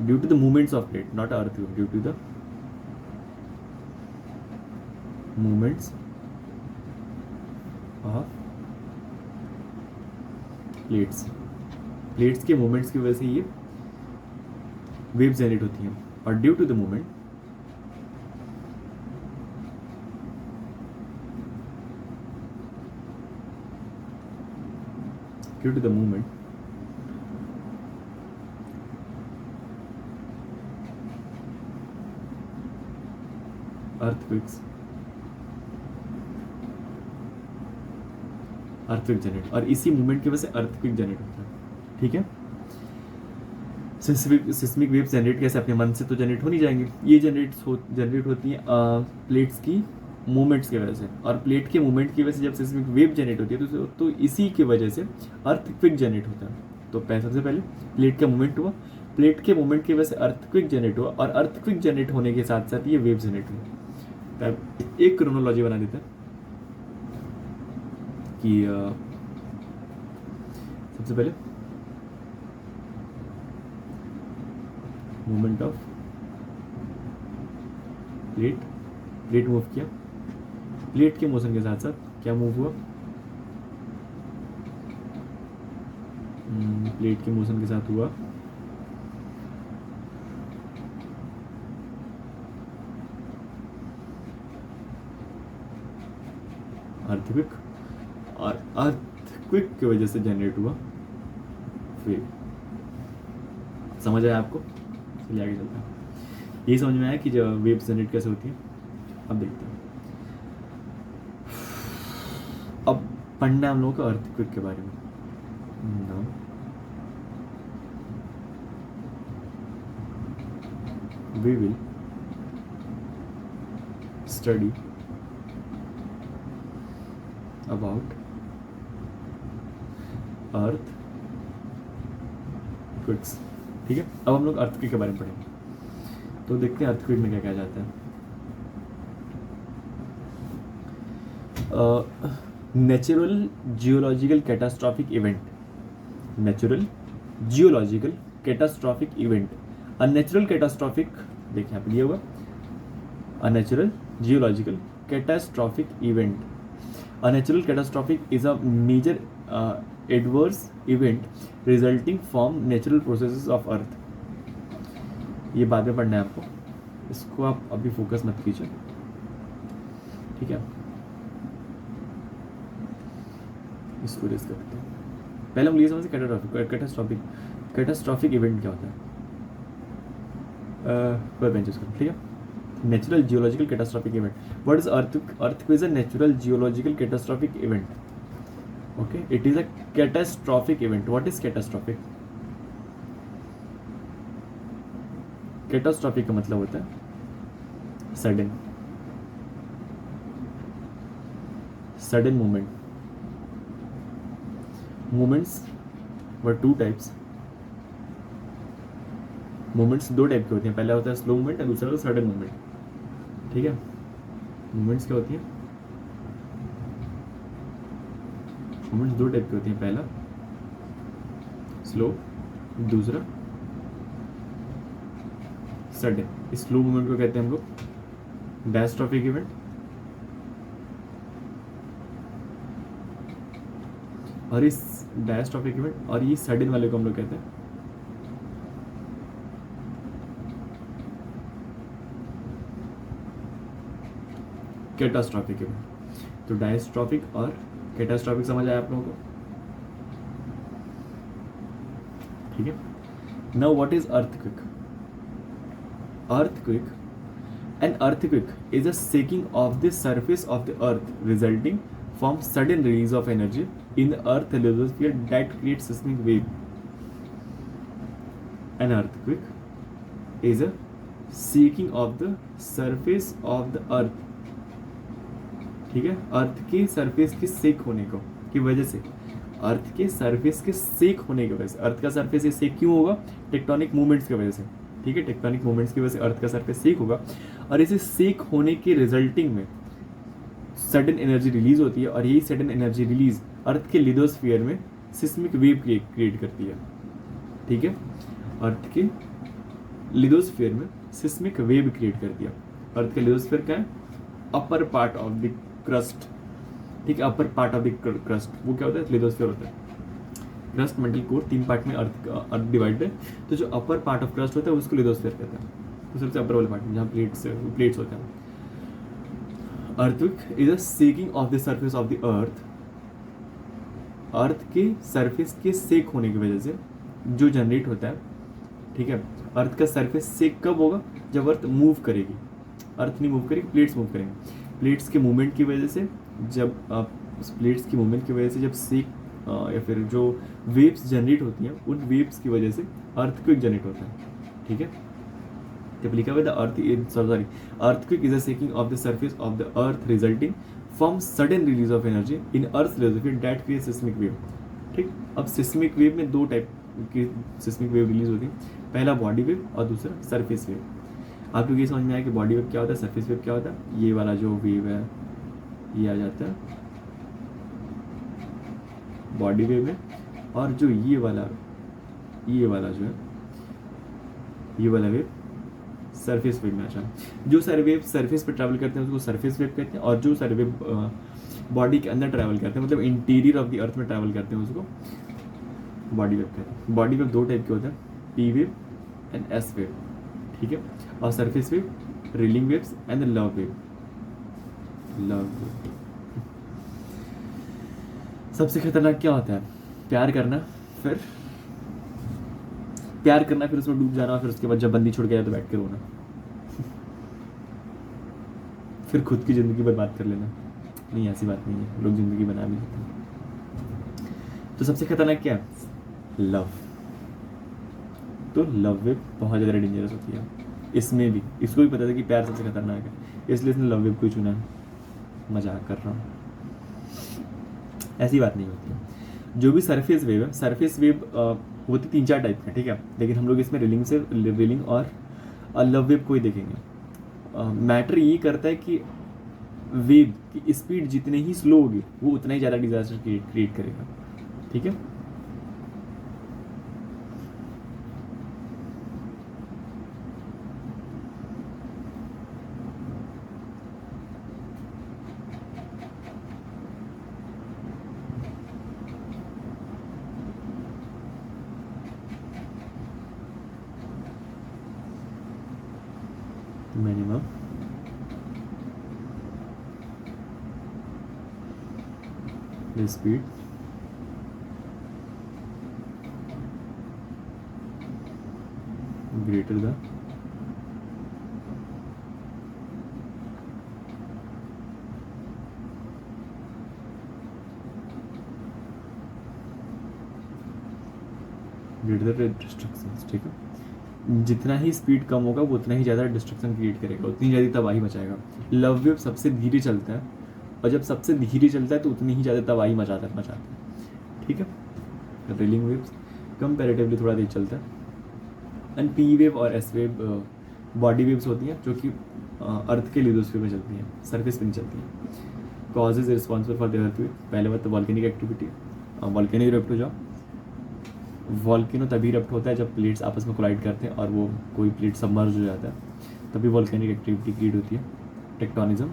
due to the movements of plate, not earthquake, due to the movements of plates के मूवमेंट्स की वजह से ये वेव जनरेट होती हैं, और due to the movement earthquake generate, और इसी मूवमेंट की वजह से अर्थक्वेक जनरेट होता है, ठीक है। सिस्मिक वेव जनरेट कैसे? अपने मन से तो जनरेट हो नहीं जाएंगे, ये जनरेट होती हैं प्लेट्स की मूवमेंट्स की वजह से, और प्लेट के मूवमेंट की वजह से जब सिस्मिक वेव जनरेट होती है तो इसी की वजह से अर्थक्वेक जनरेट होता है। तो सबसे पहले प्लेट का मूवमेंट हुआ, प्लेट के मूवमेंट की वजह से अर्थक्वेक जनरेट हुआ, और अर्थक्वेक जनरेट होने के साथ साथ ये वेव जनरेट हुआ। तब एक क्रोनोलॉजी बना देता है कि सबसे पहले movement of plate plate move किया, प्लेट के मोशन के साथ साथ क्या मूव हुआ, प्लेट के मोशन के साथ हुआ अर्थक्वेक, और अर्थक्वेक की वजह से जनरेट हुआ वेव। समझ आया आपको? चलिए आगे चलते हैं। ये समझ में आया कि जब वेव्स जनरेट कैसे होती है। अब देखते हैं, अब पढ़ना है हम लोगों का अर्थक्वेक के बारे में। We will study about earthquakes. ठीक है, अब हम लोग अर्थक्वेक के बारे में पढ़ेंगे। तो देखते हैं अर्थक्वेक में क्या क्या जाता है। Natural geological catastrophic event, natural geological catastrophic event, unnatural catastrophic, देखिए यहाँ पे दिया हुआ unnatural geological catastrophic event. A natural catastrophic is a major adverse event resulting from natural processes of earth। ये बाद में पढ़ना है आपको, इसको आप अभी फोकस मत कीजिए, ठीक है। इसको रेस करते हैं। पहले हम ये समझते कैटास्ट्रॉफिक, कैटास्ट्रॉफिक इवेंट क्या होता है। कोई बेंचेस करो, ठीक है। Natural geological catastrophic event. What is earthquake is a natural geological catastrophic event. Okay, it is a catastrophic event. What is catastrophic? Catastrophic का मतलब होता है sudden movement. Movements were two types. Movements दो टाइप के होते हैं, पहला होता है स्लो मूवमेंट और दूसरा होता है सडन मूवमेंट। ठीक है, मूवमेंट्स क्या होती हैं, मूवमेंट्स दो टाइप की होती हैं, पहला स्लो, दूसरा सडन। स्लो मूवमेंट को कहते हैं हम लोग डायस्ट्रॉफिक इवेंट, और इस डायस्ट्रॉफिक इवेंट, और ये सडन वाले को हम लोग कहते हैं कैटास्ट्रॉफिक इवेंट। तो डायस्ट्रॉफिक और कैटास्ट्रॉफिक समझ आया आप लोगों को, ठीक है। Now what is earthquake? Earthquake, an earthquake is a shaking of the surface of the earth resulting from sudden release of energy in the earth lithosphere that creates seismic wave. An earthquake is a shaking of the surface of the earth, ठीक है, अर्थ के सरफेस के सेक होने को की वजह से, अर्थ के सरफेस के सेक होने की वजह से, अर्थ का सरफेस ये सेक क्यों होगा? टेक्टोनिक मूवमेंट्स की वजह से, ठीक है, टेक्टोनिक मूवमेंट्स की वजह से अर्थ का सरफेस सेक होगा, और इसे सेक होने के रिजल्टिंग में सडन एनर्जी रिलीज होती है, और यही सडन एनर्जी रिलीज अर्थ के लिथोस्फीयर में सिस्मिक वेव क्रिएट करती है, ठीक है, अर्थ के लिथोस्फीयर में सिस्मिक वेव क्रिएट करती है। अर्थ का लिथोस्फीयर क्या है? Upper part of the crust, ठीक है, upper part of the crust, वो क्या होता है? लिथोस्फीयर होता है। क्रस्ट, मेंटल कोर, तीन पार्ट में अर्थ डिवाइडेड है। तो जो अपर पार्ट ऑफ क्रस्ट होता है उसको लिथोस्फीयर कहते हैं, तो सबसे अपर वाले पार्ट में जहाँ प्लेट्स होते हैं। Earthquake is a shaking of the surface of the earth, earth के सरफेस के सेक होने की वजह से जो जनरेट होता है, ठीक है। अर्थ का सरफेस सेक कब होगा? जब अर्थ मूव करेगी, अर्थ नहीं मूव करेगी, प्लेट्स मूव करेंगे। प्लेट्स के मूवमेंट की वजह से, जब प्लेट्स की मूवमेंट की वजह से जब सेक या फिर जो वेव्स जनरेट होती हैं, उन वेव्स की वजह से अर्थक्वेक जनरेट होता है, ठीक है। जब लिखा हुआ है earthquake is a shaking of the surface of the earth resulting from sudden release of energy in earth lithosphere that creates seismic wave, ठीक। अब सिस्मिक वेव में दो टाइप की सिस्मिक वेव रिलीज होती है, पहला बॉडी वेव और दूसरा सरफेस वेव। आप लोग ये समझ में आया कि बॉडी वेव क्या होता है, सरफेस वेव क्या होता है। ये वाला जो वेव है ये आ जाता है बॉडी वेव में, और जो ये वाला जो है ये वाला वेव सरफेस वेव में। अच्छा, जो वेव सरफेस पे ट्रैवल करते हैं उसको सरफेस वेव कहते हैं, और जो वेव बॉडी के अंदर ट्रैवल करते हैं, मतलब इंटीरियर ऑफ द अर्थ में ट्रैवल करते हैं, उसको बॉडी वेव कहते हैं। बॉडी वेव दो टाइप के होते हैं, P wave and S wave, ठीक है। और surface wave, railing waves and love wave. सबसे खतरनाक क्या होता है? प्यार करना, फिर उसमें डूब जाना, फिर उसके बाद जब बंदी छुड़ गया तो बैठ के रोना, फिर खुद की ज़िंदगी बर्बाद कर लेना। नहीं, ऐसी बात नहीं है, लोग ज़िंदगी बना भी लेते हैं। तो सबसे खतरनाक क्या है? लव। तो लव वेव बहुत ज़्यादा डेंजरस होती है। इसमें भी इसको भी पता था कि प्यार सबसे खतरनाक है, इसलिए इसने लव वेव को ही चुना है। मजाक कर रहा हूँ, ऐसी बात नहीं होती है। जो भी सरफेस वेव है, सरफेस वेव होती 3-4 टाइप का, ठीक है, लेकिन हम लोग इसमें रिलिंग और लव वेव को ही देखेंगे। मैटर ये करता है कि वेव की स्पीड जितनी ही स्लो होगी वो उतना ही ज़्यादा डिजास्टर क्रिएट करेगा, ठीक है। Minimum the speed greater the destruction, ठीक है। जितना ही स्पीड कम होगा वो उतना ही ज़्यादा डिस्ट्रक्शन क्रिएट करेगा, उतनी ज़्यादा तबाही मचाएगा। लव वेव सबसे धीरे चलता है, और जब सबसे धीरे चलता है तो उतनी ही ज़्यादा तबाही मचाता है, ठीक है। रिलिंग वेव्स कंपैरेटिवली थोड़ा तेज चलता है। एंड पी वेव और एस वेव बॉडी वेव्स होती हैं, जो कि अर्थ के लिथोस्फीयर में चलती हैं, सरफेस पे नहीं चलती हैं। Causes responsible for the earthquake, पहले बात तो वॉल्केनिक एक्टिविटी। वॉल्केनो इरप्ट हो जाओ, वॉल्केनो तभी इरप्ट होता है जब प्लेट्स आपस में कोलाइड करते हैं और वो कोई प्लेट सबमर्ज हो जाता है, तभी वॉल्केनिक एक्टिविटी क्रिएट होती है। टेक्टोनिज्म,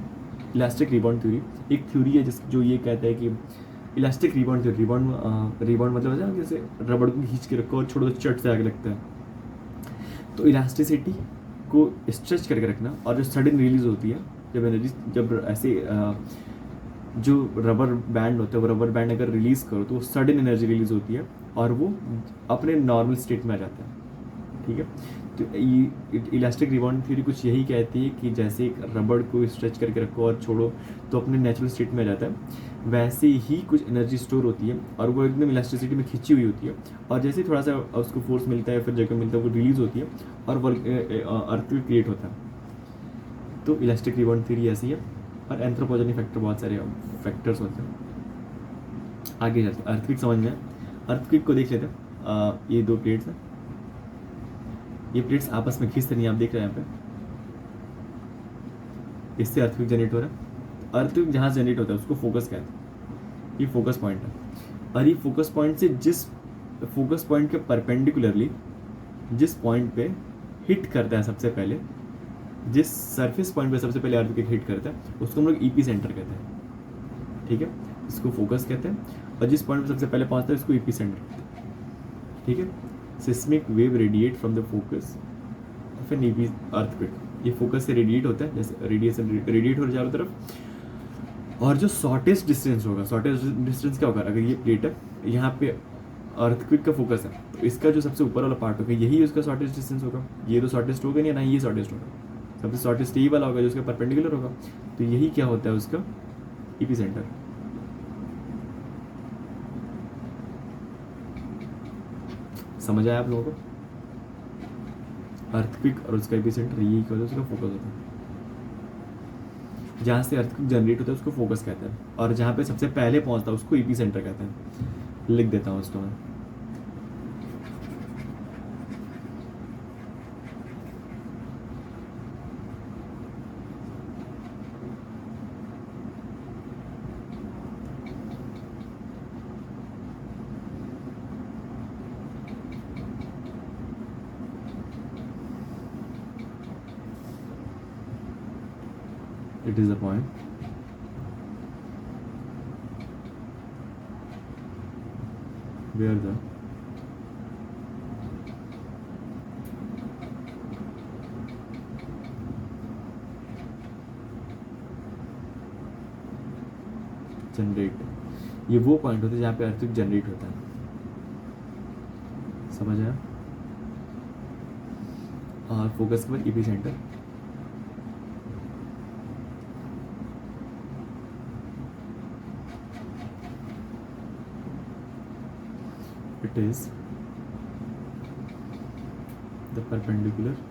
इलास्टिक रिबाउंड थ्योरी, एक थ्योरी है जो ये कहता है कि इलास्टिक रिबाउंड थ्योरी, रिबाउंड मतलब है जैसे रबड़ को खींच के रखो और छोड़ो तो चट से आगे लगता है, तो इलास्टिसिटी को स्ट्रेच करके रखना, और जो सडन रिलीज होती है जब ऐसे जो रबर बैंड होता है, वो रबर बैंड अगर रिलीज़ करो तो सडन एनर्जी रिलीज होती है और वो अपने नॉर्मल स्टेट में आ जाता है, ठीक है। तो इलास्टिक रिबाउंड थ्योरी कुछ यही कहती है कि जैसे एक रबड़ को स्ट्रेच करके रखो और छोड़ो तो अपने नेचुरल स्टेट में आ जाता है, वैसे ही कुछ एनर्जी स्टोर होती है और वो एकदम इलास्टिसिटी में खिंची हुई होती है, और जैसे थोड़ा सा उसको फोर्स मिलता है, फिर जगह मिलता है, वो रिलीज़ होती है और अर्थ क्रिएट होता है। तो इलास्टिक रिबाउंड थ्योरी ऐसी है। और एंथ्रोपोजेनिक फैक्टर, बहुत सारे फैक्टर्स होते हैं। आगे चलते हैं, अर्थक्वेक समझ में। अर्थक्वेक को देख लेते हैं। ये दो प्लेट्स हैं, ये प्लेट्स आपस में खींचते नहीं, आप देख रहे हैं यहाँ पे, इससे अर्थक्वेक जनरेट हो रहा है। अर्थक्वेक जहाँ जनरेट होता है उसको फोकस कहते हैं, ये फोकस पॉइंट है, और ये फोकस पॉइंट से जिस फोकस पॉइंट के परपेंडिकुलरली जिस पॉइंट पे हिट करता है सबसे पहले, जिस सरफेस पॉइंट पे सबसे पहले अर्थक्वेक हिट करता है उसको हम लोग ईपी सेंटर कहते हैं, ठीक है। इसको फोकस कहते हैं, और जिस पॉइंट पे सबसे पहले पहुंचता है उसको ईपी सेंटर कहते हैं, ठीक है। Seismic wave radiate from the focus of an EP earthquake, ये फोकस से रेडिएट होता है, जैसे रेडिएशन रेडिएट हो रहा है चारों तरफ। और जो शॉर्टेस्ट डिस्टेंस होगा, शॉर्टेस्ट डिस्टेंस क्या होगा, अगर ये प्लेट है, यहाँ पे अर्थक्वेक का फोकस है, तो इसका जो सबसे ऊपर वाला पार्ट होगा यही उसका शॉर्टेस्ट डिस्टेंस होगा। ये तो शॉर्टेस्ट होगा नहीं, ना ये शॉर्टेस्ट होगा, सबसे शॉर्टेस्ट यही वाला होगा जो उसका परपेंडिकुलर होगा। तो यही क्या होता है उसका ईपी सेंटर। समझ आया आप लोगों को? अर्थक्वेक और उसका ईपी सेंटर यही क्या होता है, उसका फोकस होता है। जहाँ से अर्थक्वेक जनरेट होता है उसको फोकस कहते हैं, और जहाँ पे सबसे पहले पहुँचता है उसको ईपी सेंटर कहते हैं। लिख देता हूँ उसको मैं। It is the point where the generate, ये वो पॉइंट होता है जहाँ पे अर्थक्वेक जनरेट होता है, समझ आया। और फोकस के बाद EP centre, it is the perpendicular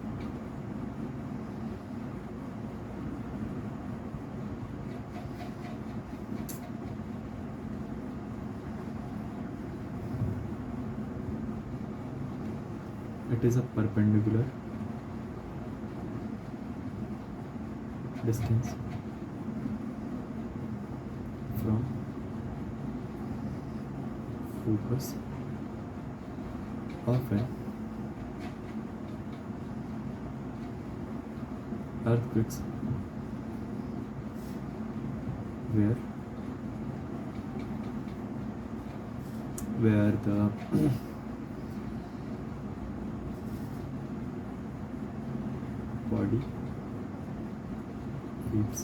it is a perpendicular distance from focus of an earthquakes where the body keeps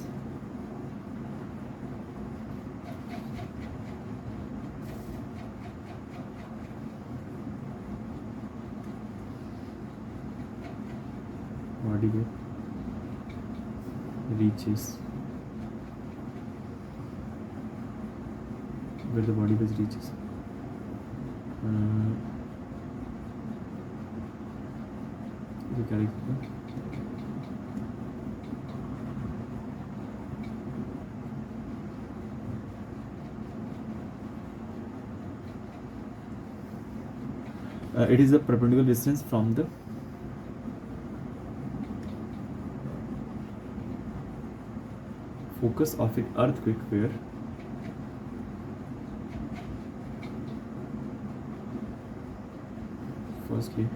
body weight reaches where the body weight reaches ये क्या लिखते हैं? It is the perpendicular distance from the focus of an earthquake where firstly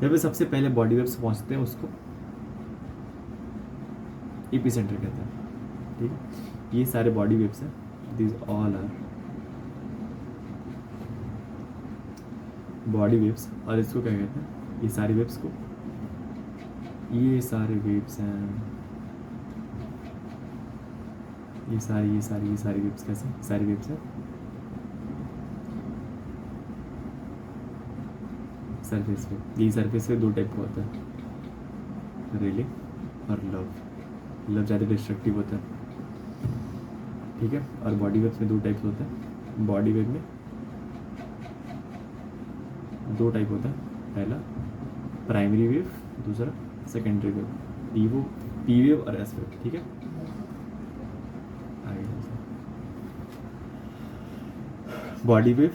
यहाँ पे सबसे पहले बॉडी वेव्स पहुंचते हैं उसको ईपी सेंटर कहते हैं, ठीक है। ये सारे बॉडी वेव्स हैं, this all our body waves, और इसको क्या कहते हैं, ये सारी वेव्स को, ये सारे वेव्स हैं, ये सारी वेव्स कैसे, सारी वेव्स हैं सरफेस पे। ये सरफेस पे दो टाइप का होता है, रेलिंग और लव ज़्यादा डिस्ट्रक्टिव होता है, ठीक है। और बॉडी वेव्स में दो टाइप्स होते हैं, बॉडी वेव में दो टाइप होता है, पहला प्राइमरी वेव, दूसरा सेकेंडरी वेव, पी वेव और एस वेव, ठीक है। बॉडी वेव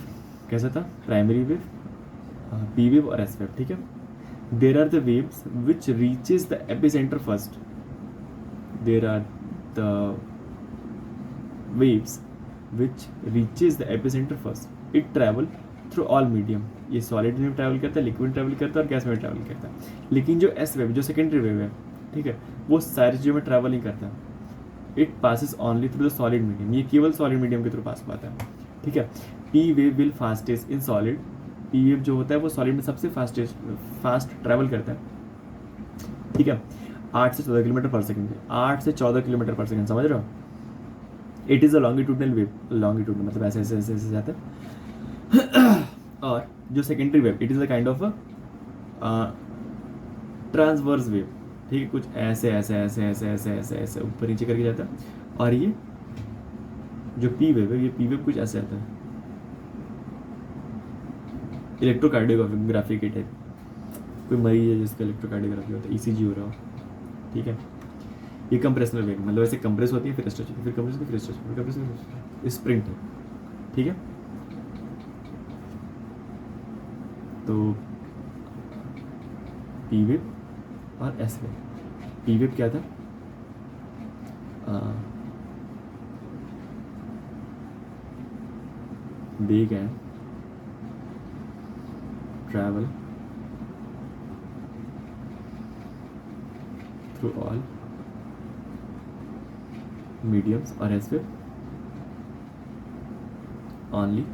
कैसा था, प्राइमरी वेव, पी वेव और एस वेव, ठीक है। There are the waves which reaches the epicentre first, there are the waves which reaches the epicentre first, it travel through all medium, ये सॉलिड में ट्रैवल करता है, लिक्विड ट्रैवल करता है और गैस में ट्रैवल करता है। लेकिन जो एस वेव, जो सेकेंडरी वेव है, ठीक है, वो सारी चीज़ों में ट्रैवल नहीं करता, it passes only through the solid medium, ये केवल सॉलिड मीडियम के थ्रू पास पाता है, ठीक है। P wave will fastest in solid, P wave जो होता है वो सॉलिड में सबसे फास्ट ट्रैवल करता है, ठीक है, 8 से 14 किलोमीटर पर सेकेंड, 8 से 14 किलोमीटर पर सेकेंड, समझ रहे हो। It is a longitudinal wave, longitude मतलब ऐसे ऐसे ऐसे ऐसे जाता है। और जो secondary wave, it is a kind of transverse wave, ठीक है, कुछ ऐसे ऐसे ऐसे ऐसे ऐसे ऐसे ऐसे ऊपर नीचे करके जाता है। और ये जो पी वेव है, ये पी वेव कुछ ऐसे आता है, इलेक्ट्रोकार्डियोग्राफी के टाइप, कोई मरीज है जिसका इलेक्ट्रोकार्डियोग्राफी होता है, ईसीजी हो रहा हो, ठीक है। ये कंप्रेशनल वेव, मतलब ऐसे कंप्रेस होती है, फिर स्ट्रेच होती है, फिर कंप्रेस होती है, फिर स्ट्रेच, फिर कंप्रेस होती है, स्प्रिंट है, ठीक है। तो पी वेव और एस वेव, पी वेव क्या था, they can travel through all mediums or as well only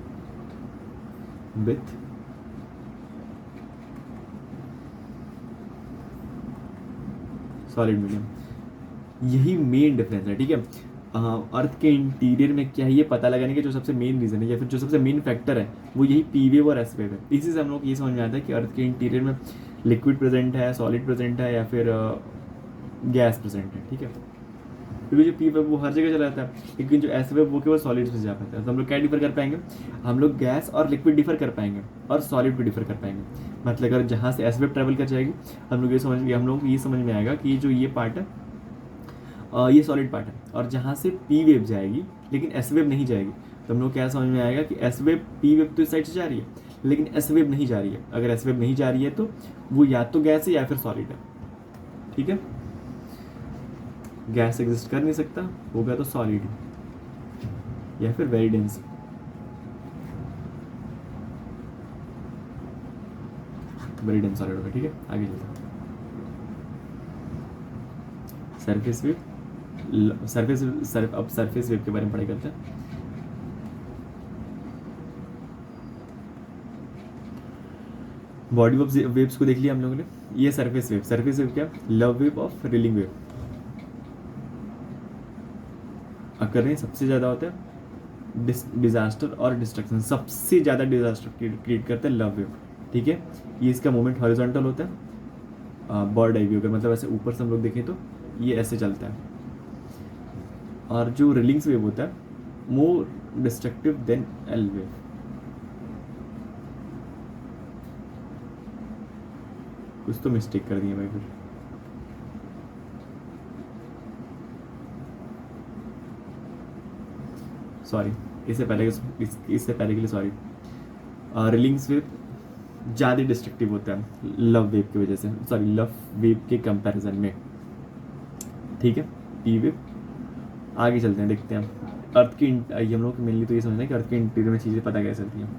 with solid medium. यही मेन डिफरेंस है, ठीक है। अर्थ के इंटीरियर में क्या है ये पता लगाने का जो सबसे मेन रीज़न है या फिर जो सबसे मेन फैक्टर है वो यही पी वेव और एस वेव है। इसी से हम लोग ये समझ में आता है कि अर्थ के इंटीरियर में लिक्विड प्रेजेंट है, सॉलिड प्रेजेंट है या फिर गैस प्रेजेंट है, ठीक है। क्योंकि जो पी वेव वो हर जगह चला जाता है, लेकिन जो एस वेव वो केवल सॉलिड से जा पाता है। तो हम लोग क्या डिफर कर पाएंगे, हम लोग गैस और लिक्विड डिफर कर पाएंगे और सॉलिड को डिफर कर पाएंगे। मतलब अगर जहाँ से एस वेव ट्रेवल कर जाएगी हम लोग ये समझ में आएगा कि जो ये पार्ट है ये सॉलिड पार्ट है, और जहाँ से पी वेव जाएगी लेकिन एस वेव नहीं जाएगी तो हम लोग क्या समझ में आएगा कि एस वेव पी वेव तो इस साइड से जा रही है लेकिन एस वेव नहीं जा रही है। अगर एस वेव नहीं जा रही है तो वो या तो गैस है या फिर सॉलिड है, ठीक है। गैस एग्जिस्ट कर नहीं सकता, होगा तो सॉलिड या फिर very dense. Very dense solid होगा, ठीक है। आगे चलते हैं। सरफेस वेव, अब सरफेस वेव के बारे में पढ़ाई करते हैं। बॉडी ऑफ वेव्स को देख लिया हम लोगों ने। ये सरफेस वेव क्या, love wave of rolling wave occur सबसे ज़्यादा होता है डिजास्टर और डिस्ट्रक्शन। सबसे ज़्यादा डिजास्टर क्रिएट करता है लव वेव, ठीक है। ये इसका मोमेंट हॉरिजॉन्टल होता है, बर्ड आई व्यू अगर मतलब ऐसे ऊपर से हम लोग देखें तो ये ऐसे चलता है। और जो रिलिंग्स वेव होता है मोर डिस्ट्रक्टिव देन एल वेव। कुछ तो मिस्टेक कर दिया भाई फिर। सॉरी, इससे पहले के लिए सॉरी। रिलिंग्स वेव ज़्यादा डिस्ट्रक्टिव होता है लव वेव की वजह से, सॉरी लव वेव के कंपैरिजन में, ठीक है। P wave. आगे चलते हैं, देखते हैं अर्थ की हम लोग मेनली तो ये समझना है कि अर्थ के इंटीरियर में चीज़ें पता कैसे चलती हैं।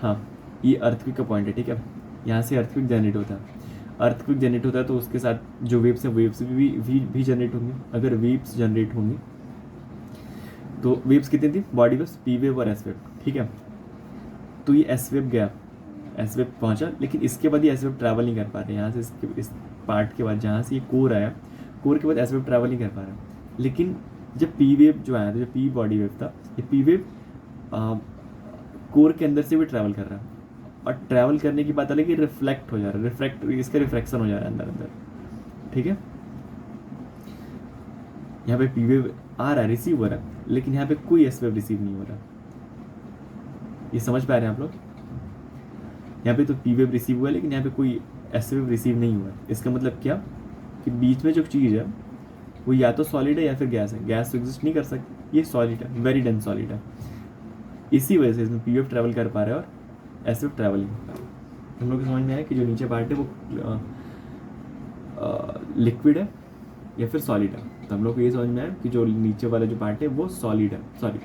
हाँ, ये अर्थक्वेक का पॉइंट है, ठीक है। यहाँ से अर्थक्वेक जनरेट होता है। अर्थक्वेक जनरेट होता है तो उसके साथ जो वेव्स है वेव्स भी जनरेट होंगी। अगर वेव्स जनरेट होंगी तो वेव्स कितनी थी, बॉडी वेव्स, पी वेव और एस वेव, ठीक है। तो ये एस वेव गया, एस वेव पहुँचा, लेकिन इसके बाद ये एस वेव ट्रैवल नहीं कर पा रहे। यहाँ से इस पार्ट के बाद जहाँ से ये कोर आया, कोर के बाद एस वेव ट्रैवल नहीं कर पा रहा। लेकिन जब पी वेव जो आया था, जो पी बॉडी वेव था, ये पी वेव कोर के अंदर से भी ट्रैवल कर रहा है। और ट्रैवल करने की बात अलग है, रिफ्लेक्ट हो जा रहा है, इसका रिफ्लेक्शन हो जा रहा है अंदर, ठीक है। यहाँ पे पी वेव आ रहा है, रिसीव हो रहा है, लेकिन यहाँ पे कोई एस वेव रिसीव नहीं हो रहा। ये समझ पा रहे हैं आप लोग? यहाँ पे तो पी वेव रिसीव हुआ है लेकिन यहाँ पे कोई एस वेव रिसीव नहीं हुआ। इसका मतलब क्या कि बीच में जो चीज़ है वो या तो सॉलिड है या फिर गैस है। गैस तो एग्जिस्ट नहीं कर सकती, ये सॉलिड है, वेरी डेंस सॉलिड है। इसी वजह से इसमें पी वेव ट्रैवल कर पा रहा है और एस वेव ट्रैवल नहीं कर पा रहा है। हम लोग को समझ में आया कि जो नीचे पार्ट है वो लिक्विड है या फिर सॉलिड है। तो हम लोग को ये समझ में आया कि जो नीचे वाला जो पार्ट है वो सॉलिड है, सॉरी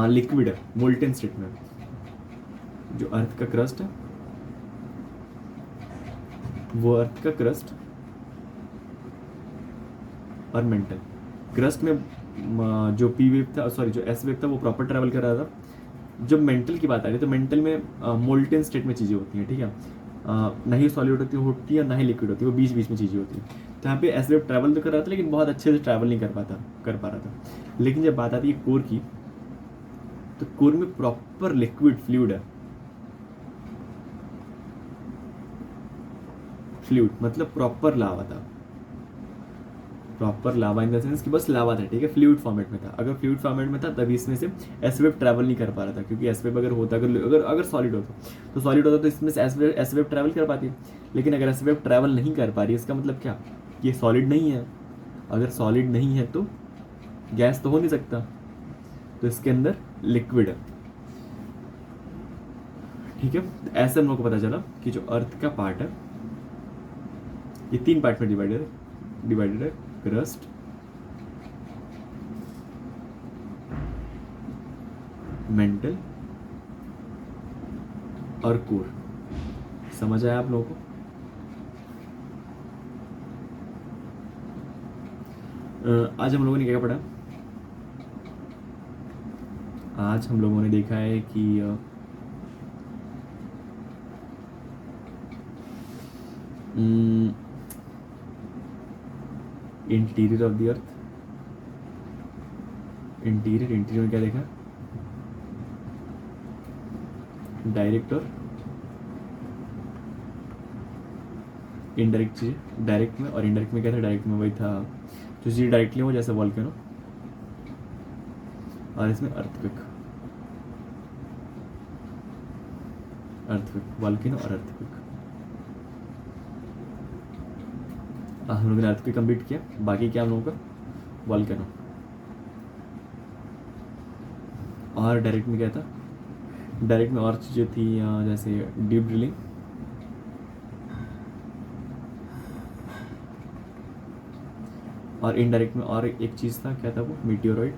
लिक्विड है, मोल्टेन स्टेट में। जो अर्थ का क्रस्ट है वो अर्थ का क्रस्ट और मेंटल क्रस्ट में जो पी वेव था, सॉरी जो एस वेव था वो प्रॉपर ट्रैवल कर रहा था। जब मेंटल की बात आ रही है तो मेंटल में मोल्टेन स्टेट में चीज़ें होती हैं, ठीक है। ना ही सॉलिड होती है ना ही लिक्विड होती है, वो बीच बीच में चीज़ें होती हैं। तो यहाँ पे एस वेव ट्रैवल तो कर रहा था लेकिन बहुत अच्छे से ट्रैवल नहीं कर पा रहा था। लेकिन जब बात आती है कोर की, तो कोर में प्रॉपर लिक्विड फ्लूइड है। फ्लूइड मतलब प्रॉपर लावा था, proper lava in the sense कि बस लावा था, ठीक है। फ्लूइड फॉर्मेट में था। अगर फ्लूइड फॉर्मेट में था तभी इसमें से एस वेव ट्रैवल नहीं कर पा रहा था, क्योंकि एस वेव अगर होता, अगर सॉलिड होता तो इसमें से एस वेव ट्रैवल कर पाती। लेकिन अगर एस वेव ट्रैवल नहीं कर पा रही, इसका मतलब क्या, ये सॉलिड नहीं है। अगर सॉलिड नहीं है तो गैस तो हो नहीं सकता, तो इसके अंदर लिक्विड है, ठीक है। ऐसे हम लोग को पता चला कि जो अर्थ का पार्ट है ये 3 पार्ट में डिवाइडेड है, क्रस्ट, मेंटल और कोर। समझ आया आप लोगों को? आज हम लोगों ने क्या पढ़ा? आज हम लोगों ने देखा है कि interior of the earth. Interior में क्या देखा? डायरेक्ट और इनडायरेक्ट चीज़। डायरेक्ट में और इनडायरेक्ट में क्या था? डायरेक्ट में वही था जो चीज़ डायरेक्टली हो, जैसे वॉल्केनो, और इसमें अर्थक्वेक। वॉल्केनो और अर्थक्वेक। हम लोगों ने अर्थक्वेक कंप्लीट किया। बाकी क्या हम लोगों का? वॉल्केनो। और डायरेक्ट में क्या था? डायरेक्ट में और चीज़ें थी जैसे डीप ड्रिलिंग, और इनडायरेक्ट में और एक चीज़ था, क्या था वो? Meteoroid,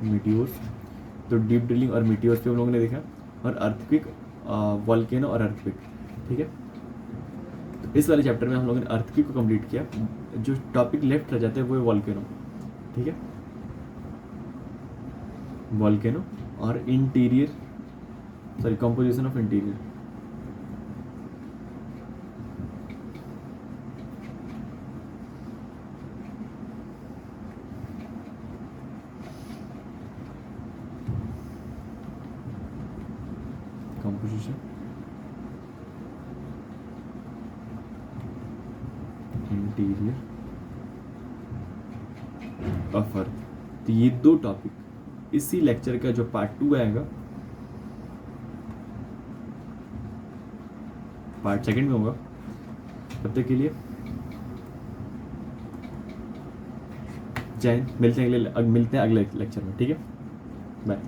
meteors. तो डीप ड्रिलिंग और मीटियोर्स पे हम लोगों ने देखा, और अर्थक्वेक, वॉल्केनो और अर्थक्वेक। ठीक है, तो इस वाले चैप्टर में हम लोगों ने अर्थक्वेक को कंप्लीट किया। जो टॉपिक लेफ्ट रह जाते हैं वो है वॉल्केनो। ठीक है, वॉल्केनो और interior, sorry, composition of interior. Composition interior of earth. तो ये दो टॉपिक इसी लेक्चर का जो पार्ट 2 आएगा, पार्ट 2 में होगा। तब तक के लिए जय हिंद। मिलते हैं अगले लेक्चर में। ठीक है, बाय।